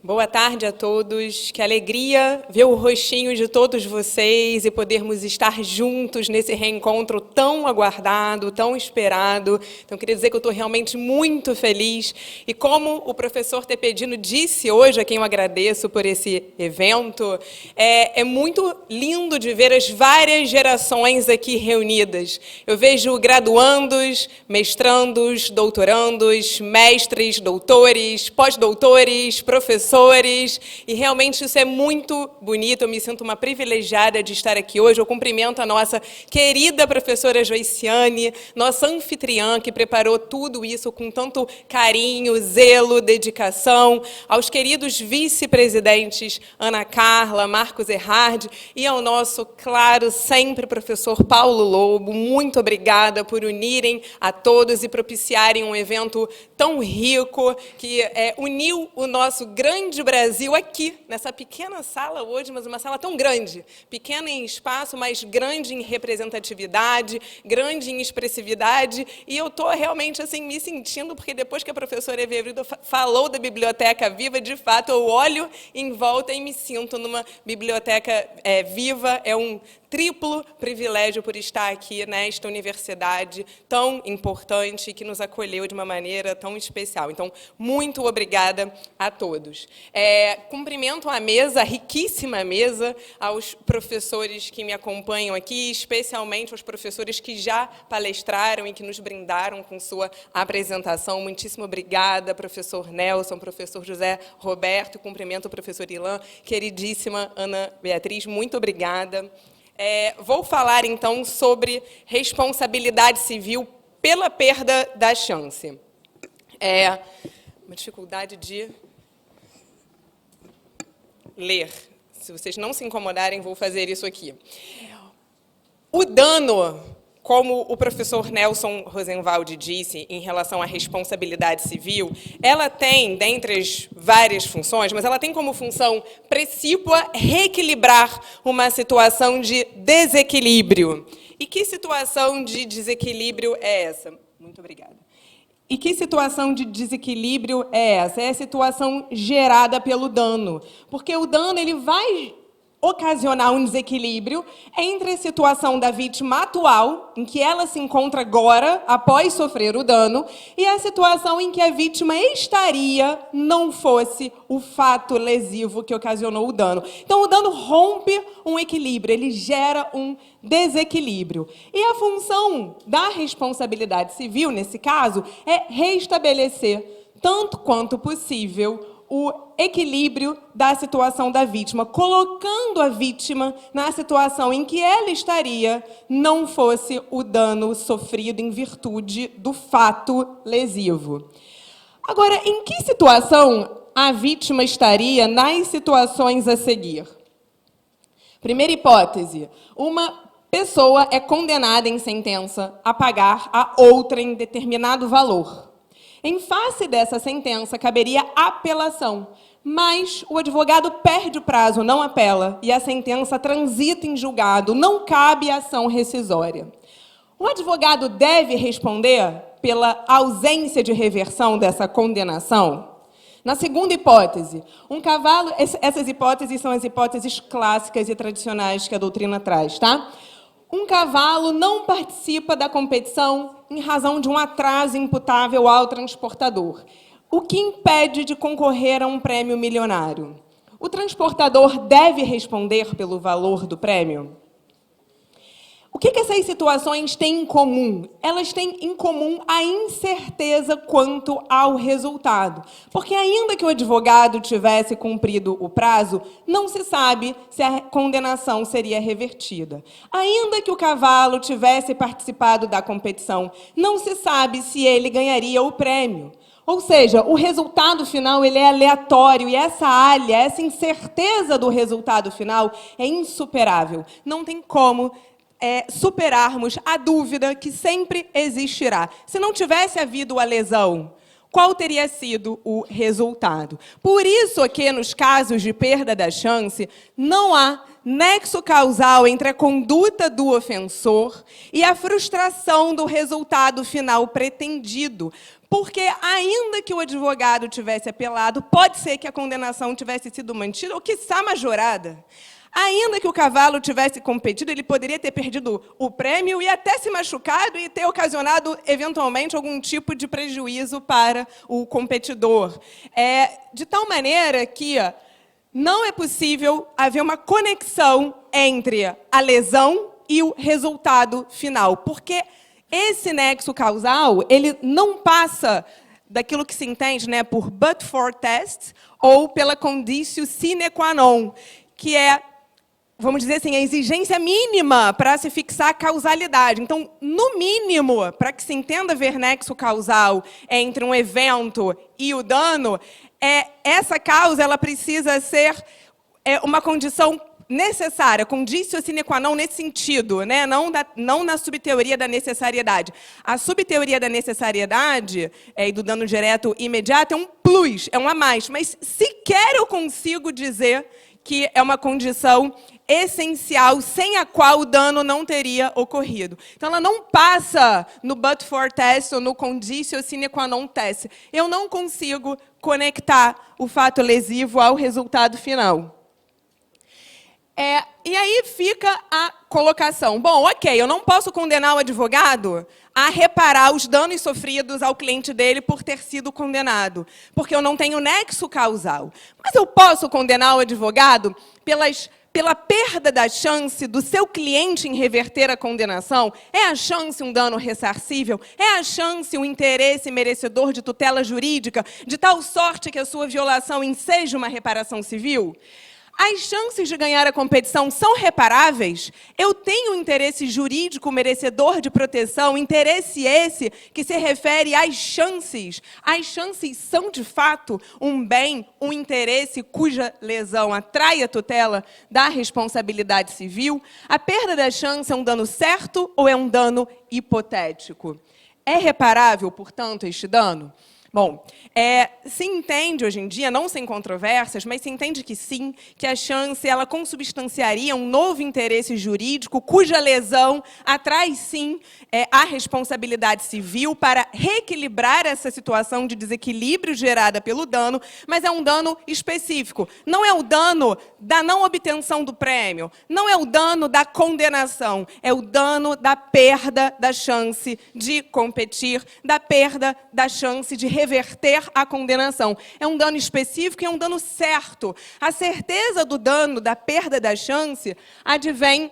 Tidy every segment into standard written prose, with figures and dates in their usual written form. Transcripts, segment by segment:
Boa tarde a todos. Que alegria ver o rostinho de todos vocês e podermos estar juntos nesse reencontro tão aguardado, tão esperado. Então, queria dizer que eu estou realmente muito feliz. E como o professor Tepedino disse hoje, a quem eu agradeço por esse evento, é muito lindo de ver as várias gerações aqui reunidas. Eu vejo graduandos, mestrandos, doutorandos, mestres, doutores, pós-doutores, professores, e realmente isso é muito bonito. Eu me sinto uma privilegiada de estar aqui hoje. Eu cumprimento a nossa querida professora Joiciane, nossa anfitriã, que preparou tudo isso com tanto carinho, zelo, dedicação, aos queridos vice-presidentes Ana Carla, Marcos Erhard, e ao nosso, claro, sempre professor Paulo Lobo. Muito obrigada por unirem a todos e propiciarem um evento tão rico que uniu o nosso grande Brasil aqui, nessa pequena sala hoje, mas uma sala tão grande, pequena em espaço, mas grande em representatividade, grande em expressividade, e eu estou realmente assim, me sentindo, porque depois que a professora Everilda falou da Biblioteca Viva, de fato, eu olho em volta e me sinto numa biblioteca viva. É um triplo privilégio por estar aqui nesta universidade tão importante que nos acolheu de uma maneira tão especial. Então, muito obrigada a todos. Cumprimento a mesa, a riquíssima mesa, aos professores que me acompanham aqui, especialmente aos professores que já palestraram e que nos brindaram com sua apresentação. Muitíssimo obrigada, professor Nelson, professor José Roberto, cumprimento o professor Ilan, queridíssima Ana Beatriz, muito obrigada. Vou falar, então, sobre responsabilidade civil pela perda da chance. Uma dificuldade de ler. Se vocês não se incomodarem, vou fazer isso aqui. O dano, como o professor Nelson Rosenwald disse, em relação à responsabilidade civil, ela tem, dentre as várias funções, mas ela tem como função precípua reequilibrar uma situação de desequilíbrio. E que situação de desequilíbrio é essa? Muito obrigada. E que situação de desequilíbrio é essa? É a situação gerada pelo dano. Porque o dano ele vai ocasionar um desequilíbrio entre a situação da vítima atual, em que ela se encontra agora, após sofrer o dano, e a situação em que a vítima estaria, não fosse o fato lesivo que ocasionou o dano. Então, o dano rompe um equilíbrio, ele gera um desequilíbrio. E a função da responsabilidade civil, nesse caso, é restabelecer, tanto quanto possível, o equilíbrio da situação da vítima, colocando a vítima na situação em que ela estaria, não fosse o dano sofrido em virtude do fato lesivo. Agora, em que situação a vítima estaria nas situações a seguir? Primeira hipótese, uma pessoa é condenada em sentença a pagar a outra em determinado valor. Em face dessa sentença, caberia apelação, mas o advogado perde o prazo, não apela, e a sentença transita em julgado, não cabe ação rescisória. O advogado deve responder pela ausência de reversão dessa condenação? Na segunda hipótese, um cavalo... Essas hipóteses são as hipóteses clássicas e tradicionais que a doutrina traz, tá? Um cavalo não participa da competição em razão de um atraso imputável ao transportador, o que impede de concorrer a um prêmio milionário. O transportador deve responder pelo valor do prêmio? O que essas situações têm em comum? Elas têm em comum a incerteza quanto ao resultado. Porque, ainda que o advogado tivesse cumprido o prazo, não se sabe se a condenação seria revertida. Ainda que o cavalo tivesse participado da competição, não se sabe se ele ganharia o prêmio. Ou seja, o resultado final ele é aleatório, e essa incerteza do resultado final é insuperável. Não tem como superarmos a dúvida que sempre existirá. Se não tivesse havido a lesão, qual teria sido o resultado? Por isso que, nos casos de perda da chance, não há nexo causal entre a conduta do ofensor e a frustração do resultado final pretendido, porque, ainda que o advogado tivesse apelado, pode ser que a condenação tivesse sido mantida ou, quiçá, majorada. Ainda que o cavalo tivesse competido, ele poderia ter perdido o prêmio e até se machucado e ter ocasionado, eventualmente, algum tipo de prejuízo para o competidor. De tal maneira que não é possível haver uma conexão entre a lesão e o resultado final, porque esse nexo causal ele não passa daquilo que se entende, né, por but-for test ou pela conditio sine qua non, que é, vamos dizer assim, a exigência mínima para se fixar a causalidade. Então, no mínimo, para que se entenda ver nexo causal entre um evento e o dano, essa causa ela precisa ser uma condição necessária, conditio sine qua non nesse sentido, né? Não na subteoria da necessariedade. A subteoria da necessariedade e do dano direto imediato é um plus, é um a mais, mas sequer eu consigo dizer que é uma condição essencial, sem a qual o dano não teria ocorrido. Então, ela não passa no but-for test ou no conditio sine qua non test. Eu não consigo conectar o fato lesivo ao resultado final. E aí fica a colocação. Bom, ok, eu não posso condenar o advogado a reparar os danos sofridos ao cliente dele por ter sido condenado, porque eu não tenho nexo causal. Mas eu posso condenar o advogado pela perda da chance do seu cliente em reverter a condenação? É a chance um dano ressarcível? É a chance um interesse merecedor de tutela jurídica, de tal sorte que a sua violação enseja uma reparação civil? As chances de ganhar a competição são reparáveis? Eu tenho um interesse jurídico merecedor de proteção, interesse esse que se refere às chances. As chances são, de fato, um bem, um interesse cuja lesão atrai a tutela da responsabilidade civil? A perda da chance é um dano certo ou é um dano hipotético? É reparável, portanto, este dano? Bom, se entende hoje em dia, não sem controvérsias, mas se entende que sim, que a chance ela consubstanciaria um novo interesse jurídico, cuja lesão atrai, sim, a responsabilidade civil para reequilibrar essa situação de desequilíbrio gerada pelo dano, mas é um dano específico. Não é o dano da não obtenção do prêmio, não é o dano da condenação, é o dano da perda da chance de competir, da perda da chance de reverter a condenação. É um dano específico e é um dano certo. A certeza do dano, da perda da chance, advém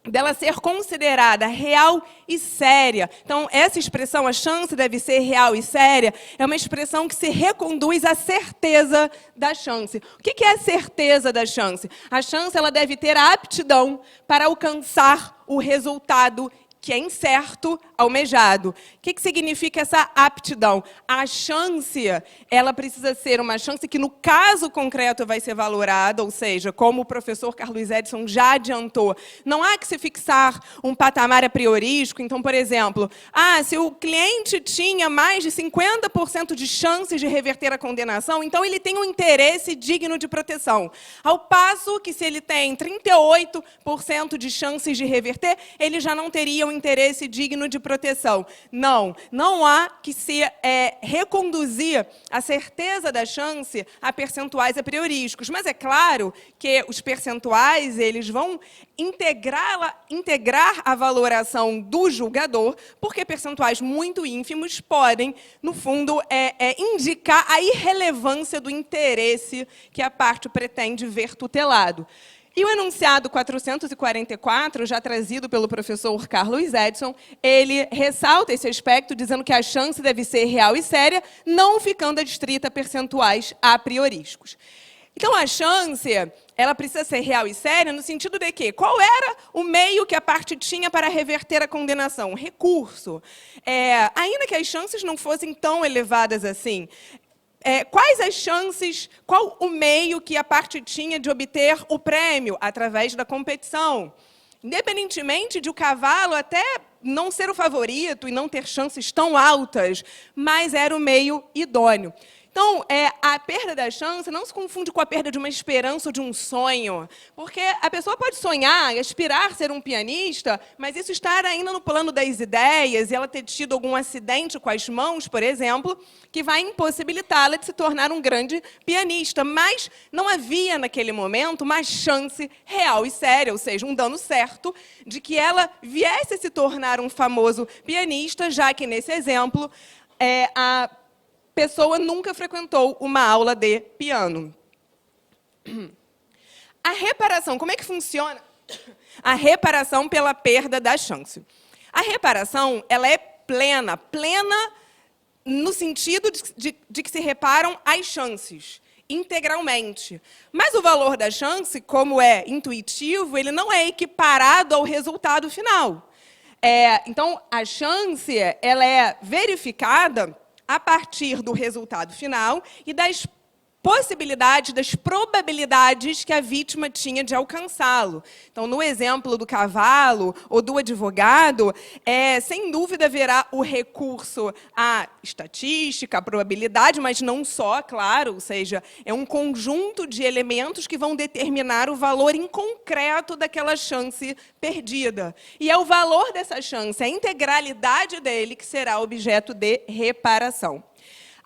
dela ser considerada real e séria. Então, essa expressão, a chance deve ser real e séria, é uma expressão que se reconduz à certeza da chance. O que é a certeza da chance? A chance ela deve ter a aptidão para alcançar o resultado que é incerto, almejado. O que significa essa aptidão? A chance, ela precisa ser uma chance que, no caso concreto, vai ser valorada, ou seja, como o professor Carlos Edson já adiantou, não há que se fixar um patamar a priorístico. Então, por exemplo, se o cliente tinha mais de 50% de chances de reverter a condenação, então ele tem um interesse digno de proteção. Ao passo que, se ele tem 38% de chances de reverter, ele já não teria um interesse digno de proteção. Não há que se reconduzir a certeza da chance a percentuais a priorísticos. Mas é claro que os percentuais eles vão integrar a valoração do julgador, porque percentuais muito ínfimos podem, no fundo, indicar a irrelevância do interesse que a parte pretende ver tutelado. E o enunciado 444, já trazido pelo professor Carlos Edson, ele ressalta esse aspecto, dizendo que a chance deve ser real e séria, não ficando adstrita a percentuais a priorísticos. Então, a chance ela precisa ser real e séria no sentido de que qual era o meio que a parte tinha para reverter a condenação? Recurso. Ainda que as chances não fossem tão elevadas assim, quais as chances, qual o meio que a parte tinha de obter o prêmio? Através da competição. Independentemente de o cavalo até não ser o favorito e não ter chances tão altas, mas era o meio idôneo. Então, a perda da chance não se confunde com a perda de uma esperança ou de um sonho, porque a pessoa pode sonhar, aspirar ser um pianista, mas isso estar ainda no plano das ideias e ela ter tido algum acidente com as mãos, por exemplo, que vai impossibilitá-la de se tornar um grande pianista. Mas não havia, naquele momento, uma chance real e séria, ou seja, um dano certo, de que ela viesse a se tornar um famoso pianista, já que, nesse exemplo, a pessoa nunca frequentou uma aula de piano. A reparação, como é que funciona a reparação pela perda da chance? A reparação, ela é plena no sentido de que se reparam as chances, integralmente. Mas o valor da chance, como é intuitivo, ele não é equiparado ao resultado final. Então, a chance ela é verificada a partir do resultado final e das possibilidades, das probabilidades que a vítima tinha de alcançá-lo. Então, no exemplo do cavalo ou do advogado, sem dúvida haverá o recurso à estatística, à probabilidade, mas não só, claro, ou seja, é um conjunto de elementos que vão determinar o valor em concreto daquela chance perdida. E é o valor dessa chance, a integralidade dele, que será objeto de reparação.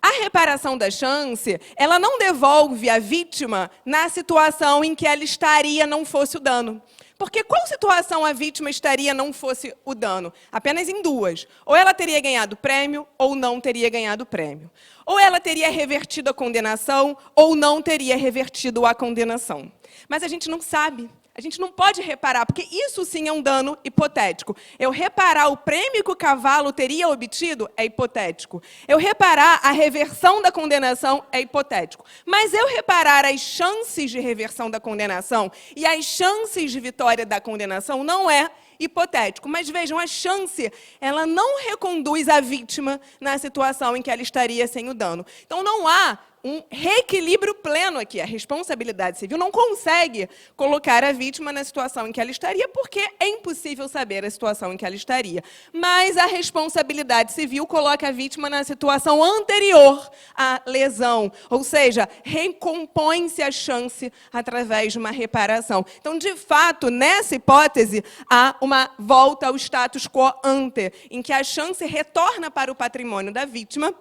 A reparação da chance, ela não devolve a vítima na situação em que ela estaria não fosse o dano. Porque qual situação a vítima estaria não fosse o dano? Apenas em duas. Ou ela teria ganhado prêmio, ou não teria ganhado prêmio. Ou ela teria revertido a condenação, ou não teria revertido a condenação. Mas a gente não sabe. A gente não pode reparar, porque isso sim é um dano hipotético. Eu reparar o prêmio que o cavalo teria obtido é hipotético. Eu reparar a reversão da condenação é hipotético. Mas eu reparar as chances de reversão da condenação e as chances de vitória da condenação não é hipotético. Mas vejam, a chance ela não reconduz a vítima na situação em que ela estaria sem o dano. Então não há um reequilíbrio pleno aqui. A responsabilidade civil não consegue colocar a vítima na situação em que ela estaria, porque é impossível saber a situação em que ela estaria. Mas a responsabilidade civil coloca a vítima na situação anterior à lesão, ou seja, recompõe-se a chance através de uma reparação. Então, de fato, nessa hipótese, há uma volta ao status quo ante, em que a chance retorna para o patrimônio da vítima,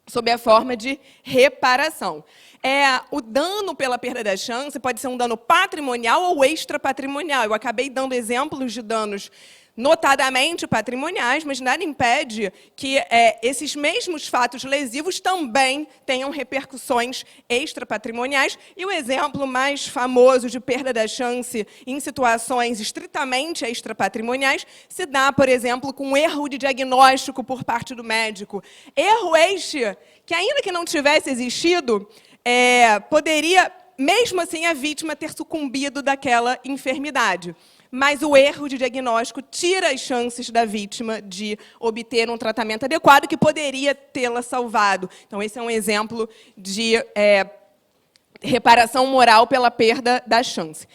sob a forma de reparação. O dano pela perda da chance pode ser um dano patrimonial ou extrapatrimonial. Eu acabei dando exemplos de danos notadamente patrimoniais, mas nada impede que esses mesmos fatos lesivos também tenham repercussões extrapatrimoniais. E o exemplo mais famoso de perda da chance em situações estritamente extrapatrimoniais se dá, por exemplo, com erro de diagnóstico por parte do médico. Erro este que, ainda que não tivesse existido, poderia, mesmo assim, a vítima ter sucumbido daquela enfermidade. Mas o erro de diagnóstico tira as chances da vítima de obter um tratamento adequado que poderia tê-la salvado. Então, esse é um exemplo de reparação moral pela perda da chance.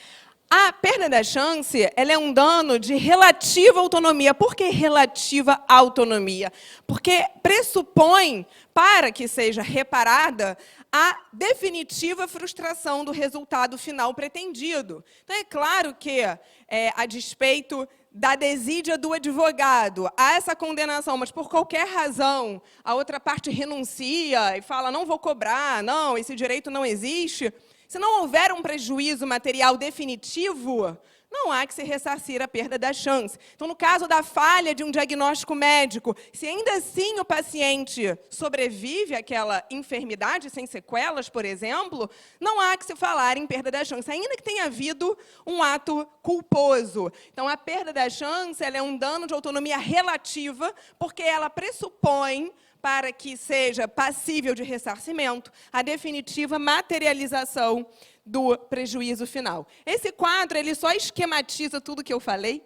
A perda da chance ela é um dano de relativa autonomia. Por que relativa autonomia? Porque pressupõe, para que seja reparada, a definitiva frustração do resultado final pretendido. Então, é claro que, a despeito da desídia do advogado, há essa condenação, mas por qualquer razão a outra parte renuncia e fala, não vou cobrar, não, esse direito não existe. Se não houver um prejuízo material definitivo, não há que se ressarcir a perda da chance. Então, no caso da falha de um diagnóstico médico, se ainda assim o paciente sobrevive àquela enfermidade sem sequelas, por exemplo, não há que se falar em perda da chance, ainda que tenha havido um ato culposo. Então, a perda da chance ela é um dano de autonomia relativa, porque ela pressupõe, para que seja passível de ressarcimento, a definitiva materialização do prejuízo final. Esse quadro ele só esquematiza tudo que eu falei.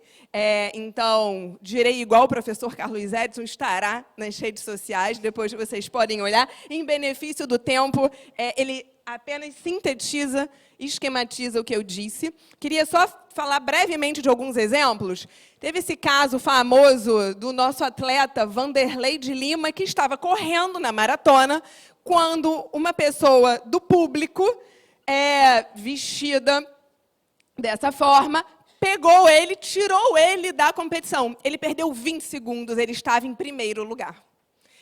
Então, direi igual o professor Carlos Edson, estará nas redes sociais, depois vocês podem olhar. Em benefício do tempo, ele apenas sintetiza, esquematiza o que eu disse. Queria só falar brevemente de alguns exemplos. Teve esse caso famoso do nosso atleta Vanderlei de Lima, que estava correndo na maratona quando uma pessoa do público, vestida dessa forma, pegou ele, tirou ele da competição. Ele perdeu 20 segundos, ele estava em primeiro lugar.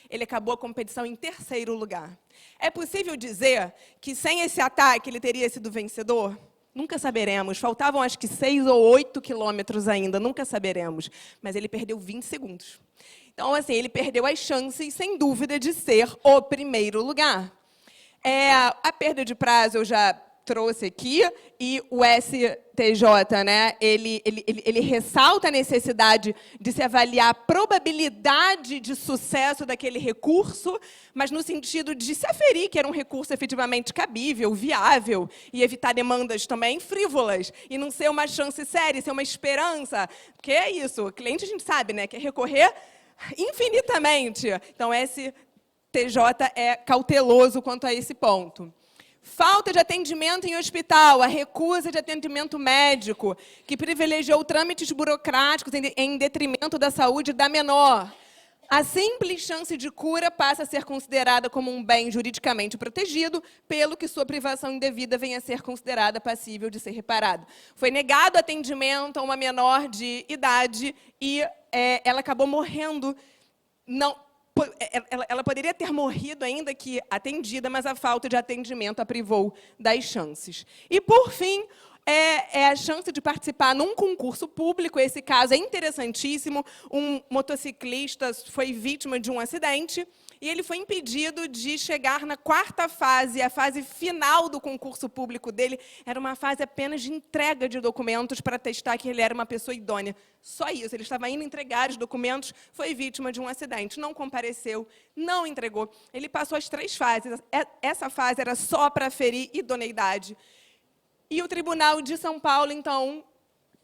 Ele acabou a competição em terceiro lugar. É possível dizer que, sem esse ataque, ele teria sido vencedor? Nunca saberemos. Faltavam, acho que, 6 ou 8 quilômetros ainda. Nunca saberemos. Mas ele perdeu 20 segundos. Então, assim, ele perdeu as chances, sem dúvida, de ser o primeiro lugar. A perda de prazo eu já trouxe aqui, e o STJ, né, ele ressalta a necessidade de se avaliar a probabilidade de sucesso daquele recurso, mas no sentido de se aferir que era um recurso efetivamente cabível, viável, e evitar demandas também frívolas, e não ser uma chance séria, ser uma esperança. Porque é isso, o cliente, a gente sabe, né, quer recorrer infinitamente. Então, STJ é cauteloso quanto a esse ponto. Falta de atendimento em hospital, a recusa de atendimento médico, que privilegiou trâmites burocráticos em detrimento da saúde da menor. A simples chance de cura passa a ser considerada como um bem juridicamente protegido, pelo que sua privação indevida venha a ser considerada passível de ser reparada. Foi negado atendimento a uma menor de idade e ela acabou morrendo. Ela poderia ter morrido ainda que atendida, mas a falta de atendimento a privou das chances. E, por fim, a chance de participar num concurso público. Esse caso é interessantíssimo. Um motociclista foi vítima de um acidente e ele foi impedido de chegar na quarta fase, a fase final do concurso público dele. Era uma fase apenas de entrega de documentos para testar que ele era uma pessoa idônea. Só isso. Ele estava indo entregar os documentos, foi vítima de um acidente, não compareceu, não entregou. Ele passou as 3 fases. Essa fase era só para aferir idoneidade. E o Tribunal de São Paulo, então,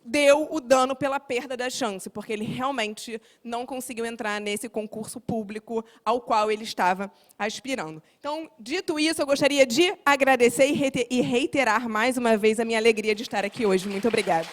deu o dano pela perda da chance, porque ele realmente não conseguiu entrar nesse concurso público ao qual ele estava aspirando. Então, dito isso, eu gostaria de agradecer e reiterar mais uma vez a minha alegria de estar aqui hoje. Muito obrigada.